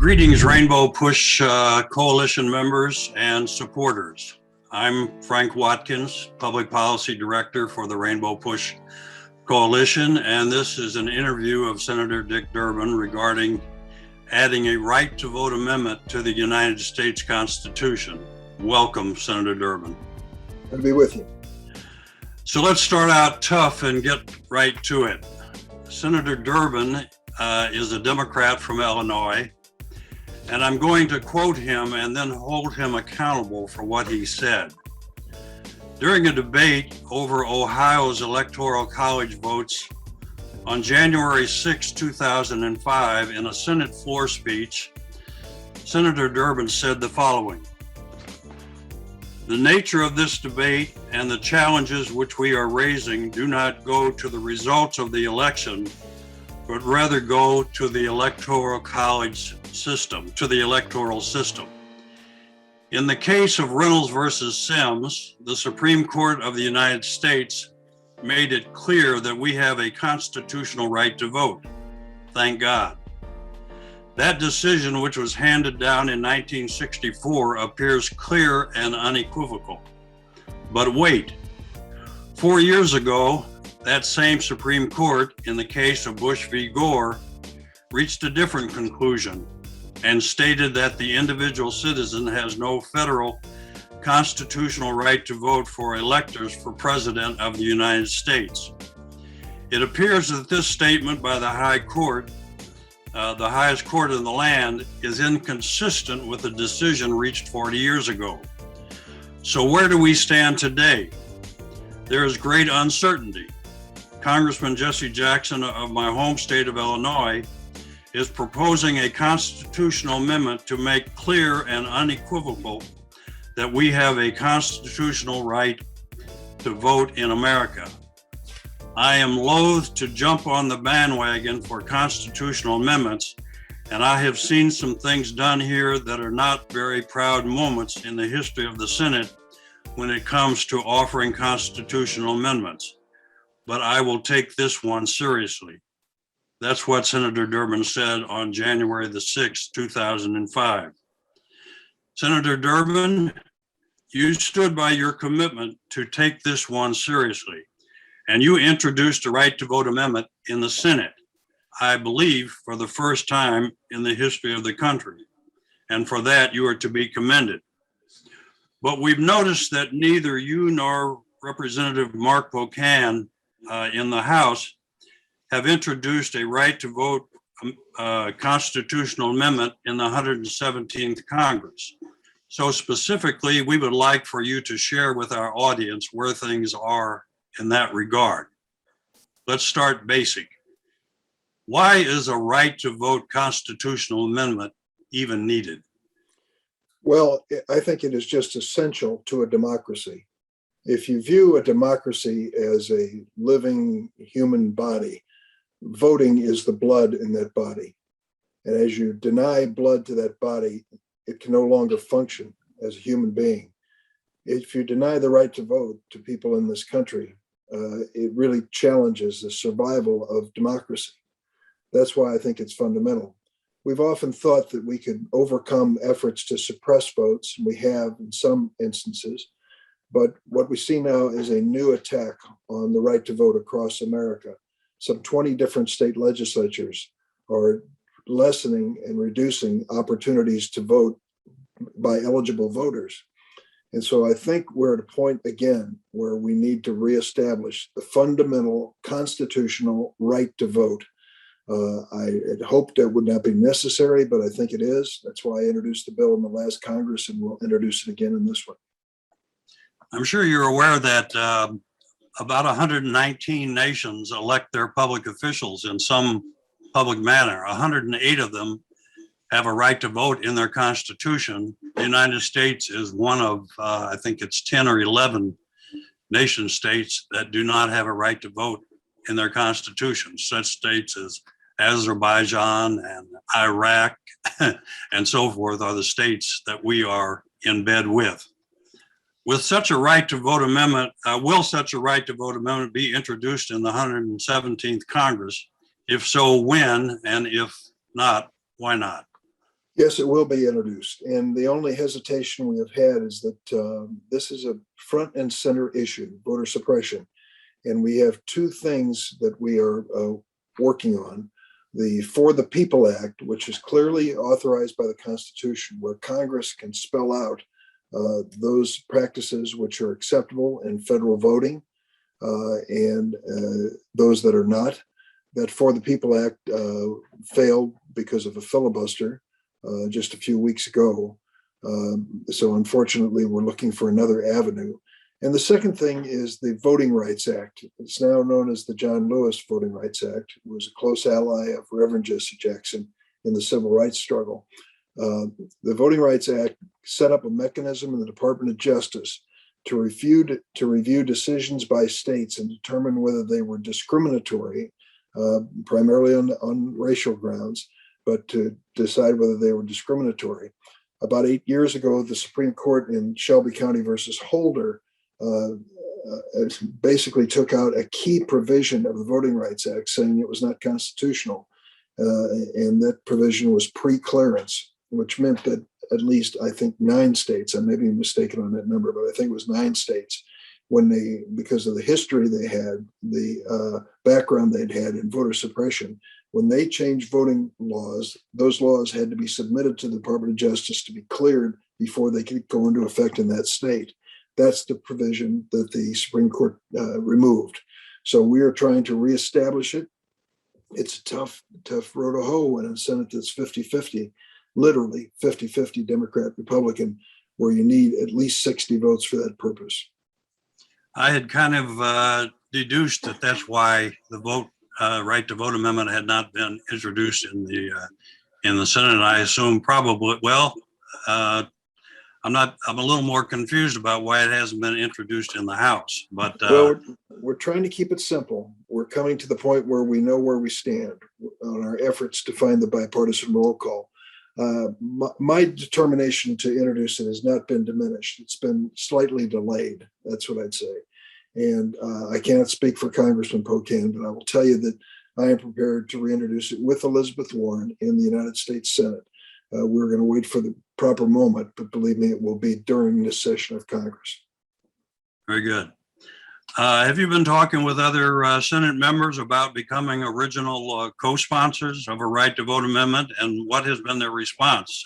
Greetings, Rainbow Push Coalition members and supporters. I'm Frank Watkins, Public Policy Director for the Rainbow Push Coalition, and this is an interview of Senator Dick Durbin regarding adding a right to vote amendment to the United States Constitution. Welcome, Senator Durbin. Good to be with you. So let's start out tough and get right to it. Senator Durbin is a Democrat from Illinois, and I'm going to quote him and then hold him accountable for what he said. During a debate over Ohio's Electoral College votes on January 6, 2005, in a Senate floor speech, Senator Durbin said the following: "The nature of this debate and the challenges which we are raising do not go to the results of the election, but rather go to the Electoral College system, to the electoral system. In the case of Reynolds versus Sims, the Supreme Court of the United States made it clear that we have a constitutional right to vote. Thank God. That decision, which was handed down in 1964, appears clear and unequivocal. But wait, 4 years ago, that same Supreme Court, in the case of Bush v. Gore, reached a different conclusion and stated that the individual citizen has no federal constitutional right to vote for electors for President of the United States. It appears that this statement by the High Court, the highest court in the land, is inconsistent with the decision reached 40 years ago. So where do we stand today? There is great uncertainty. Congressman Jesse Jackson of my home state of Illinois is proposing a constitutional amendment to make clear and unequivocal that we have a constitutional right to vote in America. I am loath to jump on the bandwagon for constitutional amendments, and I have seen some things done here that are not very proud moments in the history of the Senate when it comes to offering constitutional amendments. But I will take this one seriously." That's what Senator Durbin said on January the 6th, 2005. Senator Durbin, you stood by your commitment to take this one seriously, and you introduced a right to vote amendment in the Senate, I believe for the first time in the history of the country. And for that, you are to be commended. But we've noticed that neither you nor Representative Mark Pocan in the House have introduced a right to vote constitutional amendment in the 117th Congress. So specifically, we would like for you to share with our audience where things are in that regard. Let's start basic. Why is a right to vote constitutional amendment even needed? Well, I think it is just essential to a democracy. If you view a democracy as a living human body, voting is the blood in that body. And as you deny blood to that body, it can no longer function as a human being. If you deny the right to vote to people in this country, it really challenges the survival of democracy. That's why I think it's fundamental. We've often thought that we could overcome efforts to suppress votes, and we have in some instances. But what we see now is a new attack on the right to vote across America. Some 20 different state legislatures are lessening and reducing opportunities to vote by eligible voters. And so I think we're at a point again where we need to reestablish the fundamental constitutional right to vote. I had hoped that would not be necessary, but I think it is. That's why I introduced the bill in the last Congress, and we'll introduce it again in this one. I'm sure you're aware that about 119 nations elect their public officials in some public manner. 108 of them have a right to vote in their constitution. The United States is one of, I think it's 10 or 11 nation states that do not have a right to vote in their constitution. Such states as Azerbaijan and Iraq and so forth are the states that we are in bed with. With such a right to vote amendment, will such a right to vote amendment be introduced in the 117th Congress? If so, when? And if not, why not? Yes, it will be introduced. And the only hesitation we have had is that this is a front and center issue, voter suppression. And we have two things that we are working on. The For the People Act, which is clearly authorized by the Constitution, where Congress can spell out those practices which are acceptable in federal voting and those that are not. That For the People Act failed because of a filibuster just a few weeks ago. So unfortunately, we're looking for another avenue. And the second thing is the Voting Rights Act. It's now known as the John Lewis Voting Rights Act. It was a close ally of Reverend Jesse Jackson in the civil rights struggle. The Voting Rights Act set up a mechanism in the Department of Justice to review decisions by states and determine whether they were discriminatory, primarily on racial grounds, but to decide whether they were discriminatory. About 8 years ago, the Supreme Court in Shelby County versus Holder basically took out a key provision of the Voting Rights Act, saying it was not constitutional. And that provision was pre-clearance, which meant that at least, I think, 9 states, I may be mistaken on that number, but I think it was 9 states, when they, because of the history they had, the background they'd had in voter suppression, when they changed voting laws, those laws had to be submitted to the Department of Justice to be cleared before they could go into effect in that state. That's the provision that the Supreme Court removed. So we are trying to reestablish it. It's a tough road to hoe in a Senate that's 50-50, literally 50-50 Democrat, Republican, where you need at least 60 votes for that purpose. I had kind of deduced that that's why the right to vote amendment had not been introduced in the Senate. I assume probably, well, I'm a little more confused about why it hasn't been introduced in the House, but well, we're trying to keep it simple. We're coming to the point where we know where we stand on our efforts to find the bipartisan roll call. My determination to introduce it has not been diminished. It's been slightly delayed. That's what I'd say. And I cannot speak for Congressman Pocan, but I will tell you that I am prepared to reintroduce it with Elizabeth Warren in the United States Senate. We're going to wait for the proper moment, but believe me, it will be during this session of Congress. Very good. Have you been talking with other Senate members about becoming original co-sponsors of a right to vote amendment, and what has been their response?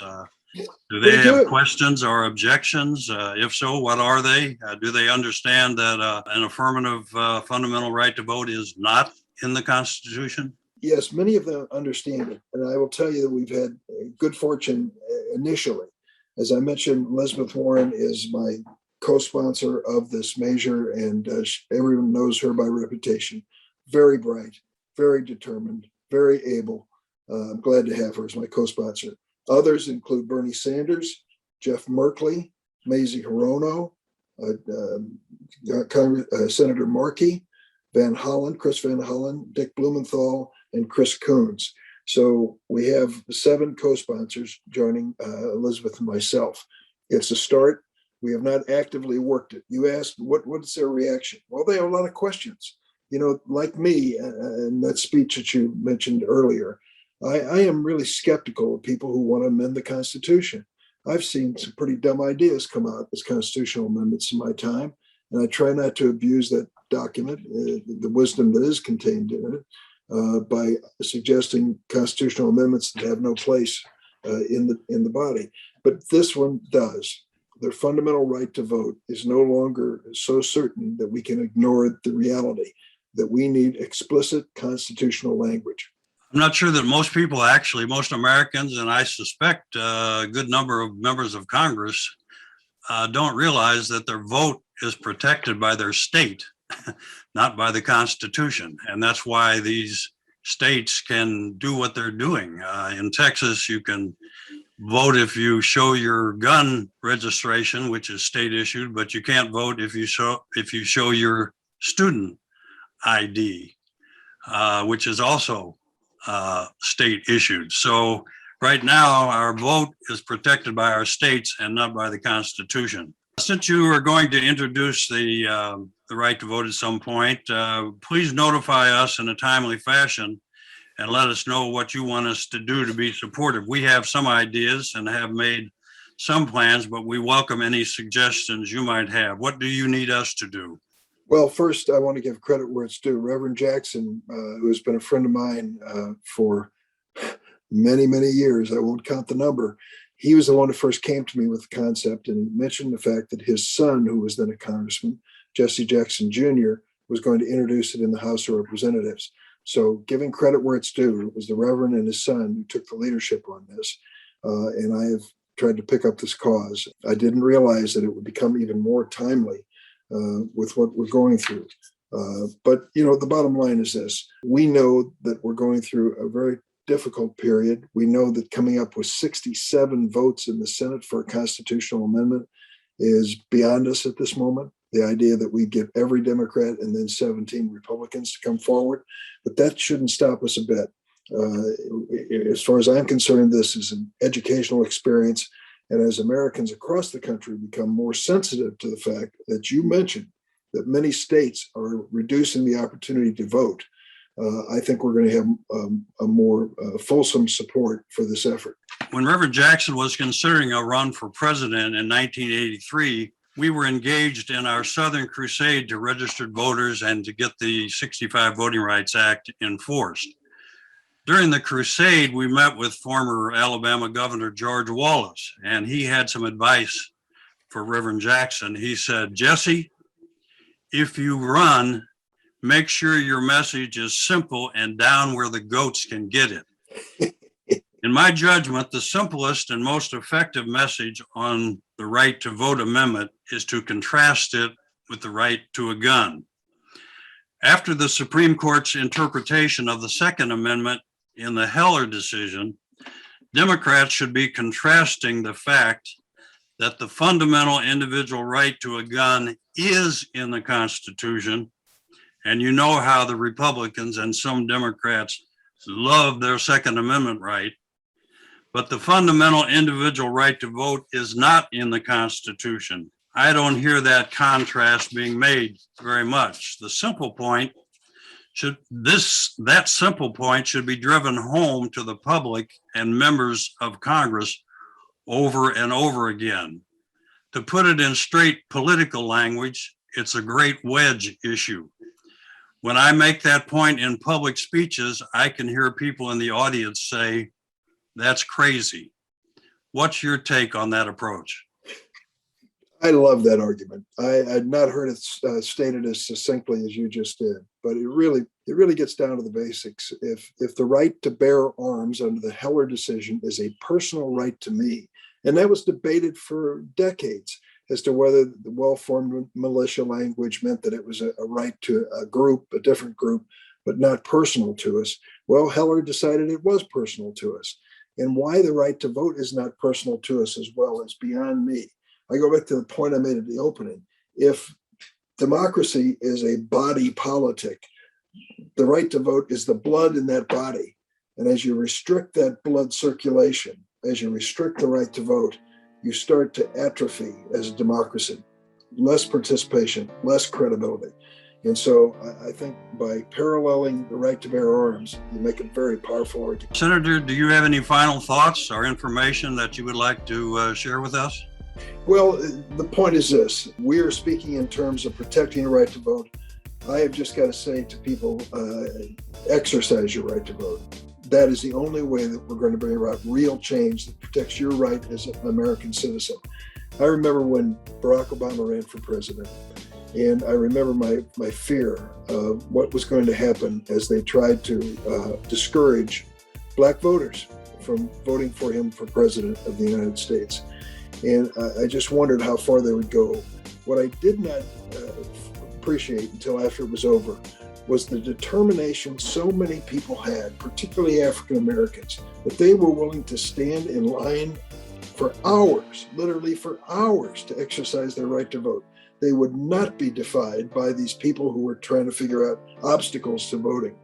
Do they have questions or objections? If so, what are they? Do they understand that an affirmative fundamental right to vote is not in the Constitution? Yes, many of them understand it. And I will tell you that we've had good fortune initially. As I mentioned, Elizabeth Warren is my co-sponsor of this measure, and everyone knows her by reputation. Very bright, very determined, very able. I'm glad to have her as my co-sponsor. Others include Bernie Sanders, Jeff Merkley, Mazie Hirono, Senator Markey, Chris Van Hollen, Dick Blumenthal, and Chris Coons. So we have 7 co-sponsors joining Elizabeth and myself. It's a start. We have not actively worked it. You asked, what's their reaction? Well, they have a lot of questions. You know, like me, and that speech that you mentioned earlier, I am really skeptical of people who want to amend the Constitution. I've seen some pretty dumb ideas come out as constitutional amendments in my time, and I try not to abuse that document, the wisdom that is contained in it, by suggesting constitutional amendments that have no place in the body. But this one does. Their fundamental right to vote is no longer so certain that we can ignore the reality that we need explicit constitutional language. I'm not sure that most people, actually, most Americans, and I suspect a good number of members of Congress, don't realize that their vote is protected by their state, not by the Constitution. And that's why these states can do what they're doing. In Texas, you can vote if you show your gun registration, which is state issued, but you can't vote if you show your student ID, which is also state issued. So right now, our vote is protected by our states and not by the Constitution. Since you are going to introduce the right to vote at some point, please notify us in a timely fashion and let us know what you want us to do to be supportive. We have some ideas and have made some plans, but we welcome any suggestions you might have. What do you need us to do? Well, first, I want to give credit where it's due. Reverend Jackson, who has been a friend of mine for many, many years, I won't count the number, he was the one who first came to me with the concept and mentioned the fact that his son, who was then a congressman, Jesse Jackson Jr., was going to introduce it in the House of Representatives. So giving credit where it's due, it was the Reverend and his son who took the leadership on this. And I have tried to pick up this cause. I didn't realize that it would become even more timely with what we're going through. But, the bottom line is this. We know that we're going through a very difficult period. We know that coming up with 67 votes in the Senate for a constitutional amendment is beyond us at this moment. The idea that we get every Democrat and then 17 Republicans to come forward, but that shouldn't stop us a bit. As far as I'm concerned, this is an educational experience. And as Americans across the country become more sensitive to the fact that you mentioned that many states are reducing the opportunity to vote, I think we're going to have a more fulsome support for this effort. When Reverend Jackson was considering a run for president in 1983, we were engaged in our Southern crusade to registered voters and to get the 65 Voting Rights Act enforced. During the crusade, we met with former Alabama Governor George Wallace, and he had some advice for Reverend Jackson. He said, "Jesse, if you run, make sure your message is simple and down where the goats can get it." In my judgment, the simplest and most effective message on the right to vote amendment is to contrast it with the right to a gun. After the Supreme Court's interpretation of the Second Amendment in the Heller decision, Democrats should be contrasting the fact that the fundamental individual right to a gun is in the Constitution. And you know how the Republicans and some Democrats love their Second Amendment right. But the fundamental individual right to vote is not in the Constitution. I don't hear that contrast being made very much. That simple point should be driven home to the public and members of Congress over and over again. To put it in straight political language, it's a great wedge issue. When I make that point in public speeches, I can hear people in the audience say, "That's crazy." What's your take on that approach? I love that argument. I had not heard it stated as succinctly as you just did, but it really gets down to the basics. If the right to bear arms under the Heller decision is a personal right to me, and that was debated for decades as to whether the well-formed militia language meant that it was a right to a group, a different group, but not personal to us. Well, Heller decided it was personal to us. And why the right to vote is not personal to us as well is beyond me. I go back to the point I made at the opening. If democracy is a body politic, the right to vote is the blood in that body. And as you restrict that blood circulation, as you restrict the right to vote, you start to atrophy as a democracy. Less participation, less credibility. And so I think by paralleling the right to bear arms, you make a very powerful argument. Senator, do you have any final thoughts or information that you would like to share with us? Well, the point is this. We are speaking in terms of protecting the right to vote. I have just got to say to people, exercise your right to vote. That is the only way that we're going to bring about real change that protects your right as an American citizen. I remember when Barack Obama ran for president, and I remember my fear of what was going to happen as they tried to discourage Black voters from voting for him for president of the United States. And I just wondered how far they would go. What I did not appreciate until after it was over was the determination so many people had, particularly African Americans, that they were willing to stand in line for hours, literally for hours, to exercise their right to vote. They would not be defied by these people who were trying to figure out obstacles to voting.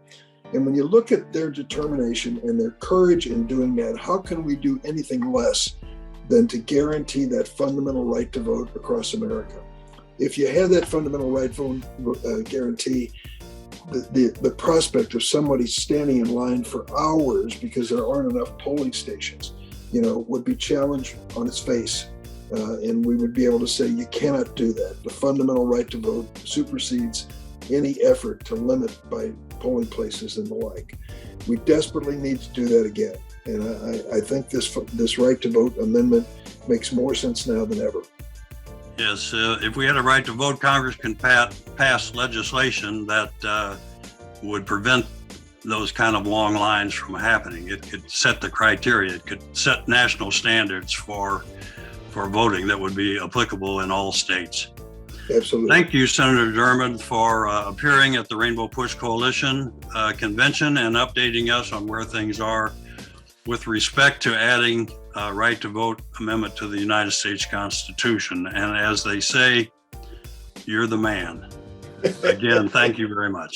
And when you look at their determination and their courage in doing that, how can we do anything less than to guarantee that fundamental right to vote across America? If you have that fundamental right vote guarantee, the prospect of somebody standing in line for hours because there aren't enough polling stations, would be challenged on its face. And we would be able to say, you cannot do that. The fundamental right to vote supersedes any effort to limit by polling places and the like. We desperately need to do that again. And I think this right to vote amendment makes more sense now than ever. Yes, if we had a right to vote, Congress can pass legislation that would prevent those kind of long lines from happening. It could set the criteria. It could set national standards for voting that would be applicable in all states. Absolutely. Thank you, Senator Durbin, for appearing at the Rainbow Push Coalition convention and updating us on where things are with respect to adding a right to vote amendment to the United States Constitution. And as they say, you're the man. Again, thank you very much.